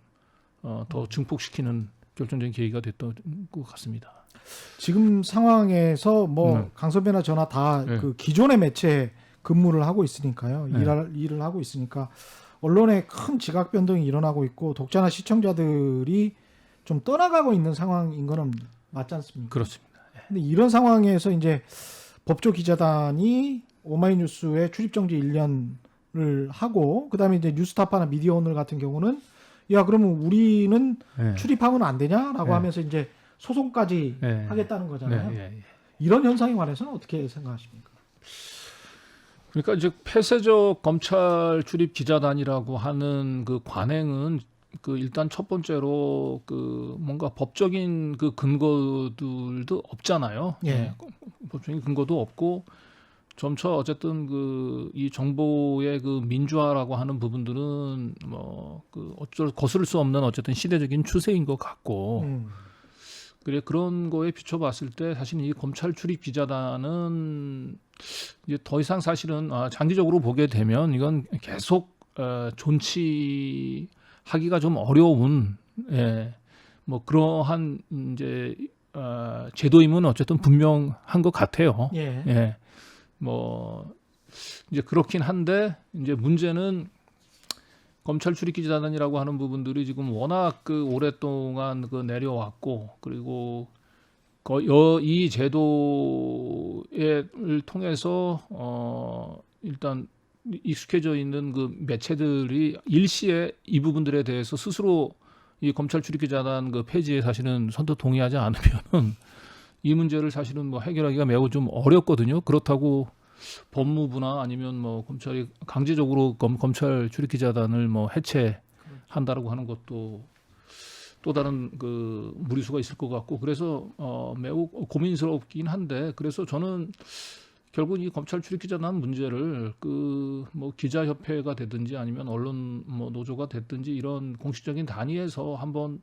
더 증폭시키는 결정적인 계기가 됐던 것 같습니다. 지금 상황에서 뭐 강선배나 저나 다 그 기존의 매체 근무를 하고 있으니까요. 일을 하고 있으니까 언론에 큰 지각 변동이 일어나고 있고 독자나 시청자들이 좀 떠나가고 있는 상황인 거는 맞지 않습니까? 그렇습니다. 근데 이런 상황에서 이제 법조 기자단이 오마이뉴스에 출입 정지 1년을 하고 그다음에 이제 뉴스타파나 미디어오늘 같은 경우는 야 그러면 우리는 출입하면 안 되냐라고 하면서 이제 소송까지 하겠다는 거잖아요. 이런 현상에 관해서는 어떻게 생각하십니까? 그러니까 이제 폐쇄적 검찰 출입 기자단이라고 하는 그 관행은 그 일단 첫 번째로 그 뭔가 법적인 그 근거들도 없잖아요. 법적인 근거도 없고 점차 어쨌든 이 정보의 그 민주화라고 하는 부분들은 뭐 그 거스를 수 없는 어쨌든 시대적인 추세인 것 같고 그런 거에 비춰봤을 때 사실 이 검찰 출입 기자단은 이제 더 이상 사실은 장기적으로 보게 되면 이건 계속 존치하기가 좀 어려운 뭐 그러한 이제 제도임은 어쨌든 분명한 것 같아요. 뭐 이제 그렇긴 한데 이제 문제는 검찰 출입 기자단이라고 하는 부분들이 지금 워낙 그 오랫동안 그 내려왔고 그리고 이 제도를 통해서 일단 익숙해져 있는 그 매체들이 일시에 이 부분들에 대해서 스스로 이 검찰 출입 기자단 그 폐지에 사실은 선뜻 동의하지 않으면은 이 문제를 사실은 뭐 해결하기가 매우 좀 어렵거든요. 그렇다고 법무부나 아니면 뭐 검찰이 강제적으로 검찰 출입 기자단을 뭐 해체한다라고 하는 것도 또 다른 그 무리수가 있을 것 같고 그래서 매우 고민스럽긴 한데 그래서 저는 결국 이 검찰 출입 기자단 문제를 그 뭐 기자협회가 되든지 아니면 언론 뭐 노조가 됐든지 이런 공식적인 단위에서 한번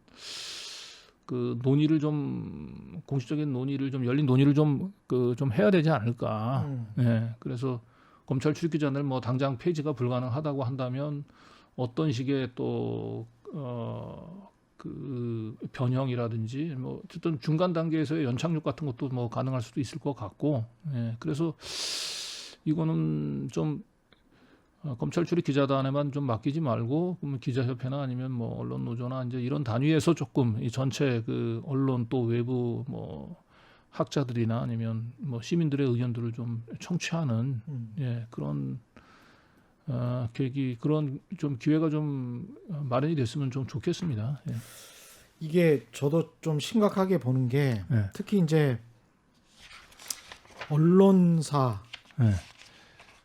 그 논의를 좀 공식적인 논의를 좀 열린 논의를 좀 해야 되지 않을까. 그래서 검찰 출입 기자단을 뭐 당장 폐지가 불가능하다고 한다면 어떤 식의 또 그 변형이라든지 뭐 어쨌든 중간 단계에서의 연착륙 같은 것도 뭐 가능할 수도 있을 것 같고, 예, 그래서 이거는 좀 검찰 출입 기자단에만 좀 맡기지 말고 기자협회나 아니면 뭐 언론노조나 이제 이런 단위에서 조금 이 전체 그 언론 또 외부 뭐 학자들이나 아니면 뭐 시민들의 의견들을 좀 청취하는 예, 그런 계기 그런 좀 기회가 좀 마련이 됐으면 좀 좋겠습니다. 예. 이게 저도 좀 심각하게 보는 게 예. 특히 이제 언론사, 예.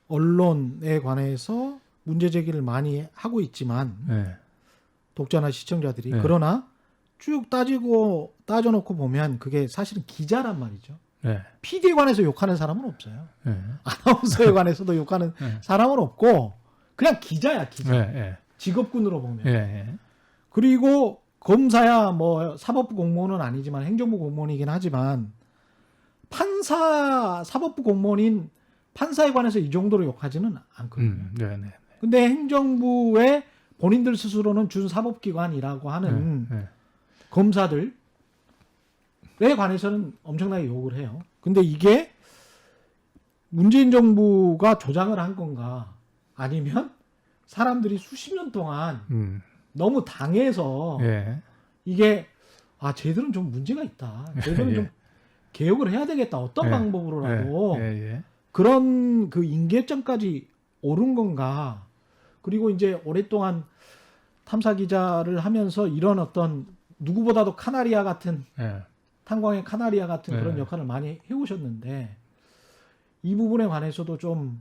언론에 관해서 문제 제기를 많이 하고 있지만 예. 독자나 시청자들이 예. 그러나 쭉 따져놓고 보면 그게 사실은 기자란 말이죠. 예. PD에 관해서 욕하는 사람은 없어요. 예. 아나운서에 관해서도 욕하는 예. 사람은 없고 그냥 기자야 기자. 예. 예. 직업군으로 보면. 예. 그리고 검사야 뭐 사법부 공무원은 아니지만 행정부 공무원이긴 하지만 사법부 공무원인 판사에 관해서 이 정도로 욕하지는 않거든요. 네. 근데 행정부에 본인들 스스로는 준사법기관이라고 하는 검사들에 관해서는 엄청나게 욕을 해요. 근데 이게 문재인 정부가 조장을 한 건가 아니면 사람들이 수십 년 동안 너무 당해서 이게 쟤들은 좀 문제가 있다. 쟤들은 좀 개혁을 해야 되겠다. 어떤 방법으로라도 그런 그 인계점까지 오른 건가. 그리고 이제 오랫동안 탐사 기자를 하면서 이런 어떤 누구보다도 카나리아 같은 탄광의 카나리아 같은 그런 역할을 많이 해오셨는데 이 부분에 관해서도 좀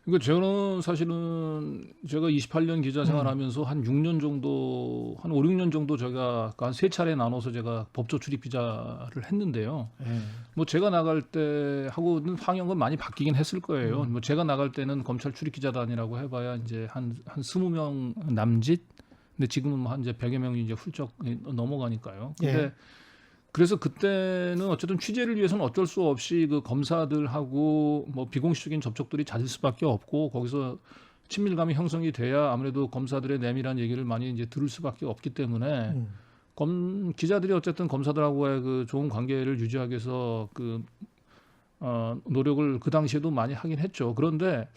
그러니까 저는 사실은 제가 28년 기자 생활하면서 한 6년 정도, 한 5, 6년 정도 제가 한 3차례 나눠서 제가 법조 출입 기자를 했는데요. 뭐 제가 나갈 때 하고는 방향은 많이 바뀌긴 했을 거예요. 뭐 제가 나갈 때는 검찰 출입 기자단이라고 해봐야 이제 한 20명 남짓. 근데 지금은 뭐 한 이제 100여 명이 이제 훌쩍 넘어가니까요. 근데 그래서 그때는 어쨌든 취재를 위해서는 어쩔 수 없이 그 검사들하고 뭐 비공식적인 접촉들이 잦을 수밖에 없고 거기서 친밀감이 형성이 돼야 아무래도 검사들의 내밀한 얘기를 많이 이제 들을 수밖에 없기 때문에 기자들이 어쨌든 검사들하고의 그 좋은 관계를 유지하기 위해서 노력을 그 당시에도 많이 하긴 했죠. 그런데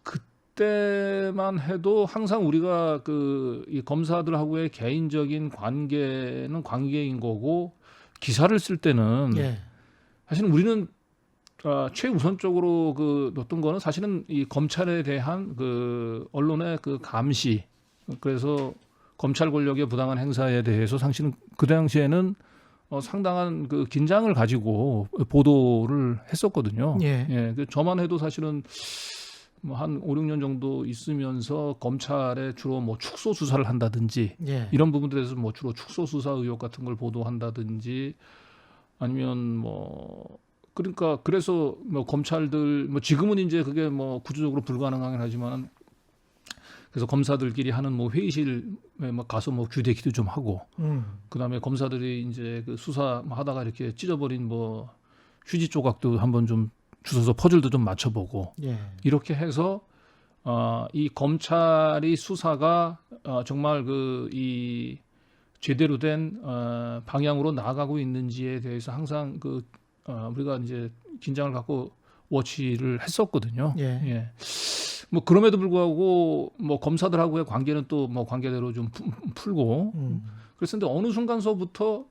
그때만 해도 항상 우리가 이 검사들하고의 개인적인 관계는 관계인 거고 기사를 쓸 때는 사실은 우리는 최우선적으로 어떤 거는 사실은 이 검찰에 대한 언론의 감시, 그래서 검찰 권력의 부당한 행사에 대해서 사실은 그 당시에는 상당한 긴장을 가지고 보도를 했었거든요. 저만 해도 사실은 뭐 한 5, 6년 정도 있으면서 검찰에 주로 뭐 축소 수사를 한다든지 이런 부분들에서 뭐 주로 축소 수사 의혹 같은 걸 보도한다든지 아니면 뭐 그래서 뭐 검찰들 뭐 지금은 이제 그게 뭐 구조적으로 불가능하긴 하지만 그래서 검사들끼리 하는 뭐 회의실에 뭐 가서 뭐 귀대기도 좀 하고 그다음에 검사들이 이제 수사 하다가 이렇게 찢어버린 뭐 휴지 조각도 한번 좀 주워서 퍼즐도 좀 맞춰보고 이렇게 해서 이 검찰이 수사가 정말 이 제대로 된 방향으로 나아가고 있는지에 대해서 항상 우리가 이제 긴장을 갖고 워치를 했었거든요. 뭐 그럼에도 불구하고 뭐 검사들하고의 관계는 또 뭐 관계대로 좀 풀고 그랬었는데 어느 순간서부터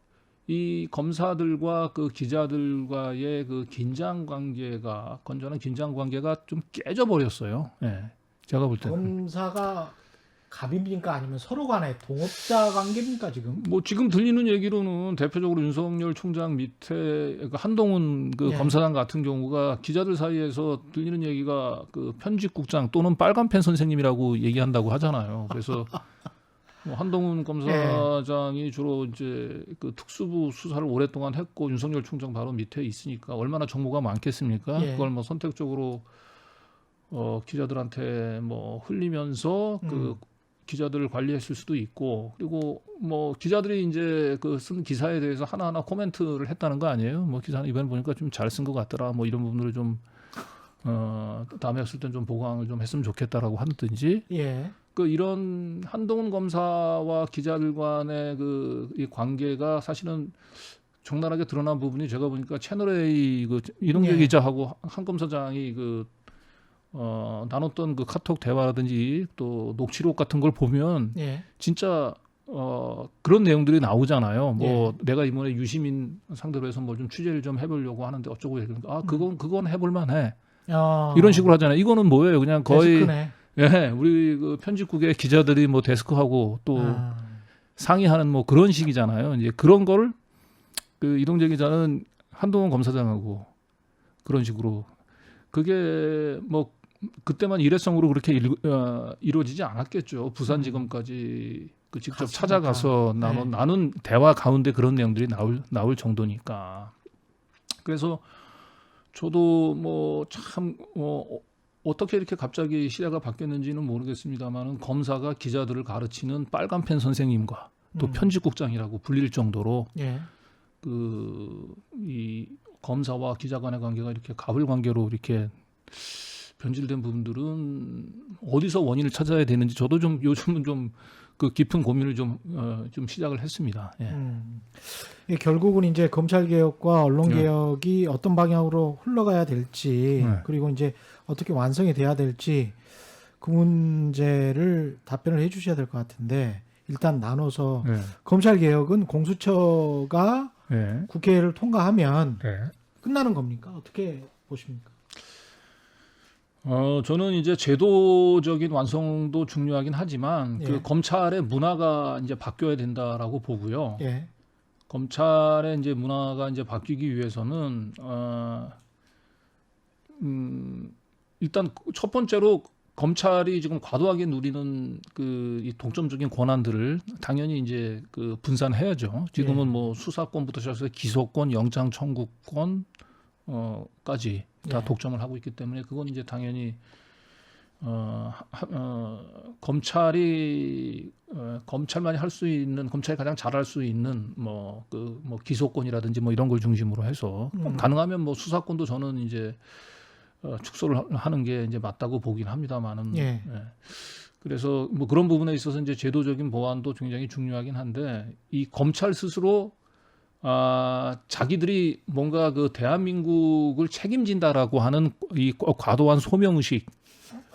이 검사들과 기자들과의 긴장 관계가 건전한 긴장 관계가 좀 깨져 버렸어요. 제가 볼 때는 검사가 갑입니까 아니면 서로 간의 동업자 관계입니까 지금? 뭐 지금 들리는 얘기로는 대표적으로 윤석열 총장 밑에 한동훈 검사장 같은 경우가 기자들 사이에서 들리는 얘기가 편집국장 또는 빨간펜 선생님이라고 얘기한다고 하잖아요. 그래서 한동훈 검사장이 주로 이제 특수부 수사를 오랫동안 했고 윤석열 총장 바로 밑에 있으니까 얼마나 정보가 많겠습니까? 그걸 뭐 선택적으로 기자들한테 뭐 흘리면서 기자들을 관리했을 수도 있고 그리고 뭐 기자들이 이제 쓴 기사에 대해서 하나하나 코멘트를 했다는 거 아니에요? 뭐 기사는 이번에 보니까 좀 잘 쓴 것 같더라. 뭐 이런 부분들을 좀 다음에 했을 땐 좀 보강을 좀 했으면 좋겠다라고 하든지. 그 이런 한동훈 검사와 기자들 간의 이 관계가 사실은 적나라하게 드러난 부분이 제가 보니까 채널A 그 이동재 기자하고 한 검사장이 나눴던 그 카톡 대화라든지 또 녹취록 같은 걸 보면 진짜 그런 내용들이 나오잖아요. 뭐 내가 이번에 유시민 상대로 해서 뭐 좀 취재를 좀 해보려고 하는데 어쩌고 그건 해볼만해. 이런 식으로 하잖아요. 이거는 뭐예요? 그냥 거의 우리 그 편집국의 기자들이 뭐 데스크하고 또 상의하는 뭐 그런 식이잖아요. 이제 그런 걸 그 이동재 기자는 한동훈 검사장하고 그런 식으로 그게 뭐 그때만 일회성으로 그렇게 이루어지지 않았겠죠. 부산지검까지 그 직접 찾아가서 나눈 대화 가운데 그런 내용들이 나올 정도니까. 그래서 저도 뭐 참 어떻게 이렇게 갑자기 시대가 바뀌었는지는 모르겠습니다만은 검사가 기자들을 가르치는 빨간펜 선생님과 또 편집국장이라고 불릴 정도로 이 검사와 기자 간의 관계가 이렇게 가불관계로 이렇게 변질된 부분들은 어디서 원인을 찾아야 되는지 저도 좀 요즘은 좀 그 깊은 고민을 좀 시작을 했습니다. 결국은 이제 검찰 개혁과 언론 개혁이 어떤 방향으로 흘러가야 될지 그리고 이제 어떻게 완성이 돼야 될지 그 문제를 답변을 해주셔야 될 것 같은데 일단 나눠서 검찰 개혁은 공수처가 국회를 통과하면 끝나는 겁니까? 어떻게 보십니까? 저는 이제 제도적인 완성도 중요하긴 하지만 그 검찰의 문화가 이제 바뀌어야 된다라고 보고요. 검찰의 이제 문화가 이제 바뀌기 위해서는 일단 첫 번째로 검찰이 지금 과도하게 누리는 이 독점적인 권한들을 당연히 이제 그 분산해야죠. 지금은 뭐 수사권부터 시작해서 기소권, 영장 청구권 까지 다 독점을 하고 있기 때문에 그건 이제 당연히 검찰만이 할 수 있는 검찰이 가장 잘할 수 있는 뭐 기소권이라든지 뭐 이런 걸 중심으로 해서 가능하면 뭐 수사권도 저는 이제 축소를 하는 게 이제 맞다고 보긴 합니다만은 그래서 뭐 그런 부분에 있어서 이제 제도적인 보완도 굉장히 중요하긴 한데 이 검찰 스스로 자기들이 뭔가 그 대한민국을 책임진다라고 하는 이 과도한 소명의식,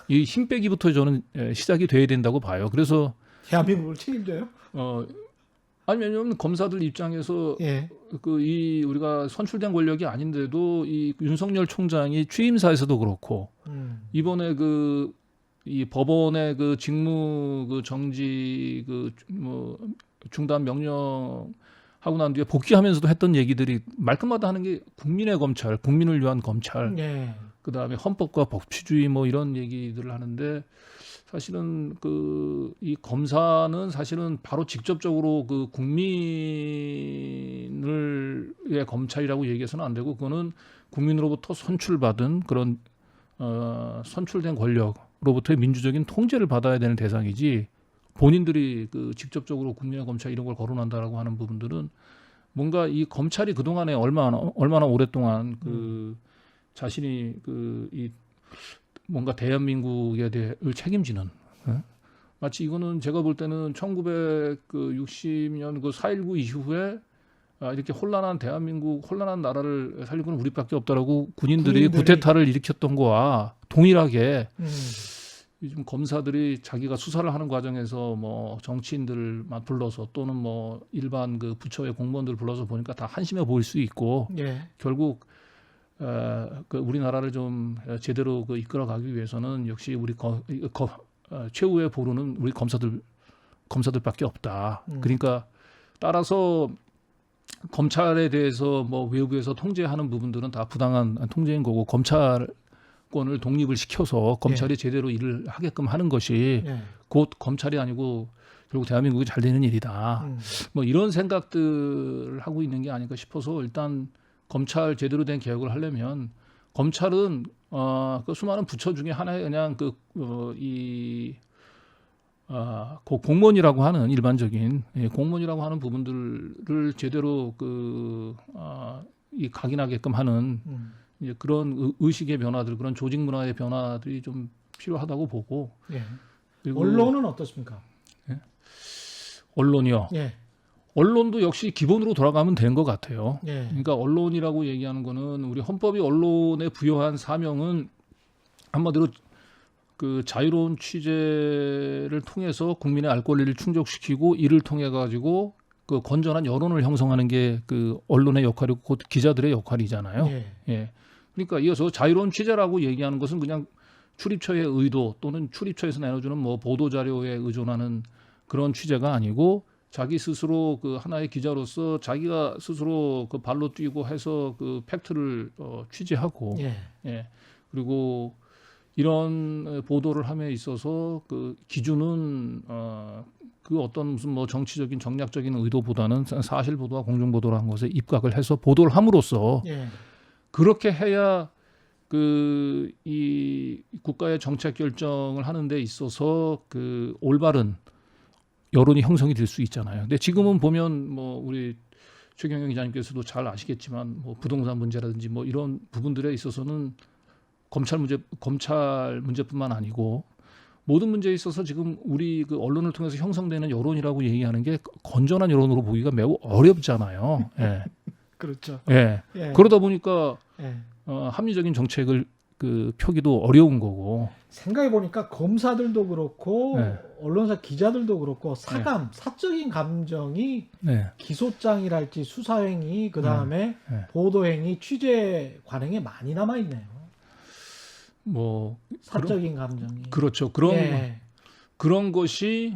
이 힘 빼기부터 저는 시작이 돼야 된다고 봐요. 그래서 대한민국을 책임져요? 아니 왜냐하면 검사들 입장에서 우리가 선출된 권력이 아닌데도 이 윤석열 총장이 취임사에서도 그렇고 이번에 이 법원의 그 직무 정지 중단 명령 하고 난 뒤에 복귀하면서도 했던 얘기들이 말끝마다 하는 게 국민의 검찰, 국민을 위한 검찰, 그다음에 헌법과 법치주의 뭐 이런 얘기들을 하는데 사실은 이 검사는 사실은 바로 직접적으로 그 국민의 검찰이라고 얘기해서는 안 되고 그거는 국민으로부터 선출받은 그런 선출된 권력으로부터의 민주적인 통제를 받아야 되는 대상이지. 본인들이 직접적으로 국민의 검찰 이런 걸 거론한다라고 하는 부분들은 뭔가 이 검찰이 그 동안에 얼마나 오랫동안 자신이 이 뭔가 대한민국에 대해 책임지는 마치 이거는 제가 볼 때는 1960년 4.19 이후에 이렇게 혼란한 대한민국 혼란한 나라를 살리고는 우리밖에 없다라고 군인들이 쿠데타를 일으켰던 거와 동일하게. 요즘 검사들이 자기가 수사를 하는 과정에서 뭐 정치인들만 불러서 또는 뭐 일반 부처의 공무원들 불러서 보니까 다 한심해 보일 수 있고 결국 우리나라를 좀 제대로 이끌어가기 위해서는 역시 우리 최후의 보루는 우리 검사들밖에 없다. 그러니까 따라서 검찰에 대해서 뭐 외부에서 통제하는 부분들은 다 부당한 통제인 거고 검찰권을 독립을 시켜서 검찰이 제대로 일을 하게끔 하는 것이 곧 검찰이 아니고 결국 대한민국이 잘 되는 일이다. 뭐 이런 생각들을 하고 있는 게 아닐까 싶어서 일단 검찰 제대로 된 개혁을 하려면 검찰은 그 수많은 부처 중에 하나의 그냥 공무원이라고 하는 일반적인 공무원이라고 하는 부분들을 제대로 이 각인하게끔 하는 이제 그런 의식의 변화들, 그런 조직 문화의 변화들이 좀 필요하다고 보고 언론은 어떻습니까? 예? 언론이요. 예. 언론도 역시 기본으로 돌아가면 된 것 같아요. 예. 그러니까 언론이라고 얘기하는 거는 우리 헌법이 언론에 부여한 사명은 한마디로 그 자유로운 취재를 통해서 국민의 알 권리를 충족시키고 이를 통해 가지고 그 건전한 여론을 형성하는 게 그 언론의 역할이고 곧 기자들의 역할이잖아요. 예. 예. 그러니까 이어서 자유로운 취재라고 얘기하는 것은 그냥 출입처의 의도 또는 출입처에서 내려주는 뭐 보도 자료에 의존하는 그런 취재가 아니고 자기 스스로 그 하나의 기자로서 자기가 스스로 그 발로 뛰고 해서 그 팩트를 취재하고 예. 예. 그리고 이런 보도를 함에 있어서 그 기준은 그 어떤 무슨 뭐 정치적인 정략적인 의도보다는 사실 보도와 공정 보도라는 것에 입각을 해서 보도를 함으로써 예. 그렇게 해야 그 이 국가의 정책 결정을 하는 데 있어서 그 올바른 여론이 형성이 될 수 있잖아요. 근데 지금은 보면 뭐 우리 최경영 기자님께서도 잘 아시겠지만 뭐 부동산 문제라든지 뭐 이런 부분들에 있어서는 검찰 문제뿐만 아니고 모든 문제에 있어서 지금 우리 그 언론을 통해서 형성되는 여론이라고 얘기하는 게 건전한 여론으로 보기가 매우 어렵잖아요. 예. 그렇죠. 예. 예. 그러다 보니까 예. 합리적인 정책을 그 펴기도 어려운 거고. 생각해 보니까 검사들도 그렇고 네. 언론사 기자들도 그렇고 사적인 감정이 네. 기소장이랄지 수사행위 그다음에 네. 보도행위 취재 관행에 많이 남아 있네요. 뭐 사적인 감정이. 그렇죠. 그런 것이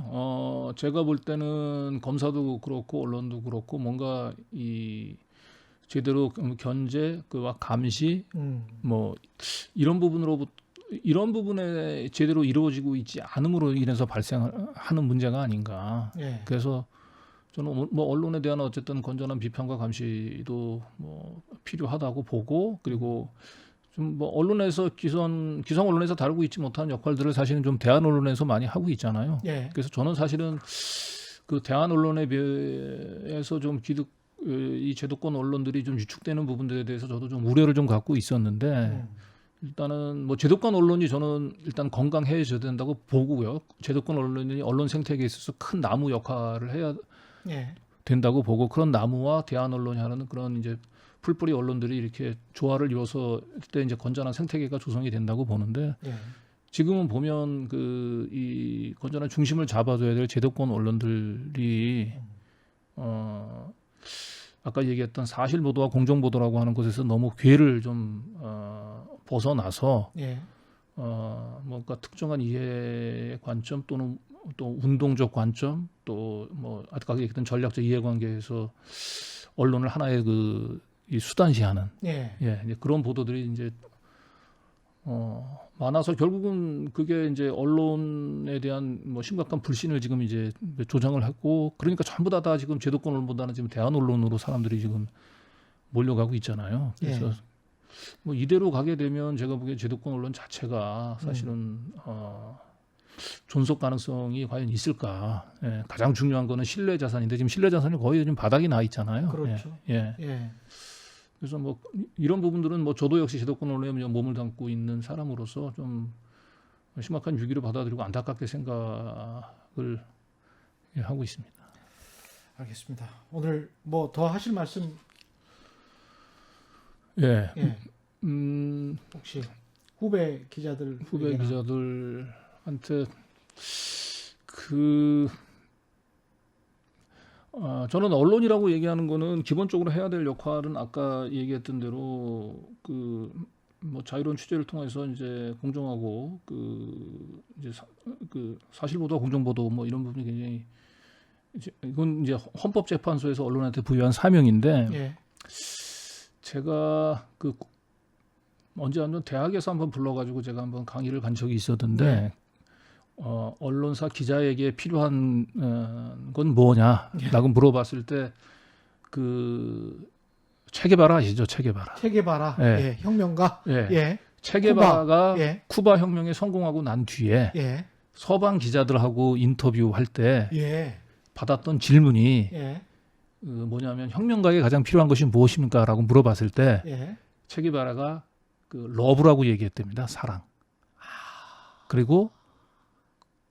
제가 볼 때는 검사도 그렇고 언론도 그렇고 뭔가 이 제대로 견제 그와 감시 뭐 이런 부분에 제대로 이루어지고 있지 않음으로 인해서 발생하는 문제가 아닌가. 예. 그래서 저는 뭐 언론에 대한 어쨌든 건전한 비판과 감시도 뭐 필요하다고 보고 그리고 좀 뭐 언론에서 기성 언론에서 다루고 있지 못한 역할들을 사실은 좀 대한 언론에서 많이 하고 있잖아요. 예. 그래서 저는 사실은 그 대한 언론에 비해서 좀 이 제도권 언론들이 좀 유축되는 부분들에 대해서 저도 좀 우려를 좀 갖고 있었는데 일단은 뭐 제도권 언론이 저는 일단 건강해져야 된다고 보고요. 제도권 언론이 언론 생태계에 있어서 큰 나무 역할을 해야 예. 된다고 보고 그런 나무와 대한 언론이 하는 그런 이제 풀뿌리 언론들이 이렇게 조화를 이뤄서 그때 이제 건전한 생태계가 조성이 된다고 보는데 예. 지금은 보면 그 이 건전한 중심을 잡아줘야 될 제도권 언론들이 아까 얘기했던 사실 보도와 공정 보도라고 하는 것에서 너무 궤를 좀 벗어나서 예. 뭔가 특정한 이해 관점 또는 또 운동적 관점 또 뭐 아까 얘기했던 전략적 이해관계에서 언론을 하나의 이 수단시하는 예. 이제 그런 보도들이 이제 많아서 결국은 그게 이제 언론에 대한 뭐 심각한 불신을 지금 이제 조장을 했고 그러니까 전부 다 지금 제도권 언론보다는 지금 대한 언론으로 사람들이 지금 몰려가고 있잖아요. 그래서 예. 뭐 이대로 가게 되면 제가 보기에 제도권 언론 자체가 사실은 존속 가능성이 과연 있을까? 예, 가장 중요한 거는 신뢰 자산인데 지금 신뢰 자산이 거의 좀 바닥이 나 있잖아요. 그렇죠. 예. 예. 그래서 뭐 이런 부분들은 뭐 저도 역시 제도권 언론에 몸을 담고 있는 사람으로서 좀 심각한 위기를 받아들이고 안타깝게 생각을 하고 있습니다. 알겠습니다. 오늘 뭐 더 하실 말씀? 예. 예. 혹시 후배 기자들한테 저는 언론이라고 얘기하는 거는 기본적으로 해야 될 역할은 아까 얘기했던 대로 뭐 자유로운 취재를 통해서 이제 공정하고 이제 사실 보도와 공정 보도 뭐 이런 부분이 굉장히 이건 이제 헌법재판소에서 언론한테 부여한 사명인데 예. 제가 언제 한번 대학에서 한번 불러가지고 제가 한번 강의를 간 적이 있었는데. 네. 언론사 기자에게 필요한 건 뭐냐라고 물어봤을 때 체게바라 아시죠? 체게바라. 체게바라. 예. 예. 혁명가. 예. 예. 체게바라가 쿠바. 쿠바 혁명에 성공하고 난 뒤에 예. 서방 기자들하고 인터뷰할 때 예. 받았던 질문이 예. 뭐냐면 혁명가에 가장 필요한 것이 무엇입니까라고 물어봤을 때 예. 체게바라가 러브라고 얘기했답니다. 사랑. 그리고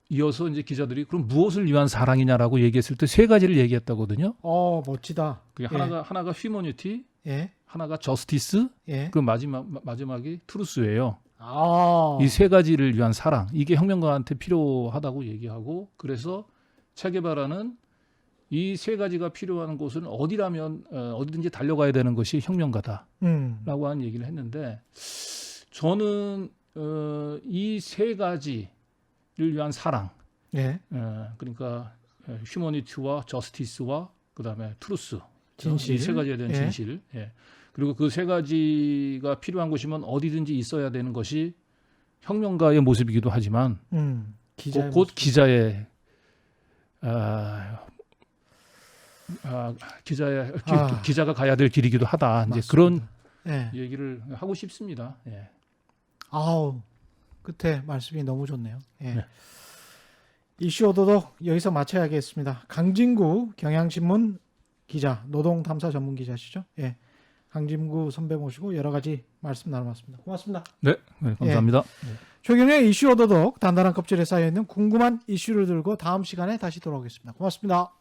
이어서 이제 기자들이 그럼 무엇을 위한 사랑이냐라고 얘기했을 때 세 가지를 얘기했다거든요. 멋지다. 그게 예. 하나가 휴머니티, 예. 하나가 저스티스, 예. 그 마지막이 트루스예요. 아. 이 세 가지를 위한 사랑, 이게 혁명가한테 필요하다고 얘기하고, 그래서 체게바라는 이 세 가지가 필요한 곳은 어디라면 어디든지 달려가야 되는 것이 혁명가다라고 하는 얘기를 했는데, 저는 이 세 가지를 위한 사랑, 예. 그러니까 휴머니티와 저스티스와 그다음에 트루스, 진실, 이 세 가지에 대한 예. 진실, 예. 그리고 그 세 가지가 필요한 곳이면 어디든지 있어야 되는 것이 혁명가의 모습이기도 하지만 기자의 곧 모습. 기자의 기자가 가야 될 길이기도 하다. 이제 맞습니다. 그런 예. 얘기를 하고 싶습니다. 예. 아우, 끝에 말씀이 너무 좋네요. 예. 네. 이슈 오도독 여기서 마쳐야겠습니다. 강진구 경향신문 기자, 노동탐사 전문 기자시죠? 예. 강진구 선배 모시고 여러 가지 말씀 나눠봤습니다. 고맙습니다. 네, 감사합니다. 최경영의 이슈 오도독, 단단한 껍질에 쌓여있는 궁금한 이슈를 들고 다음 시간에 다시 돌아오겠습니다. 고맙습니다.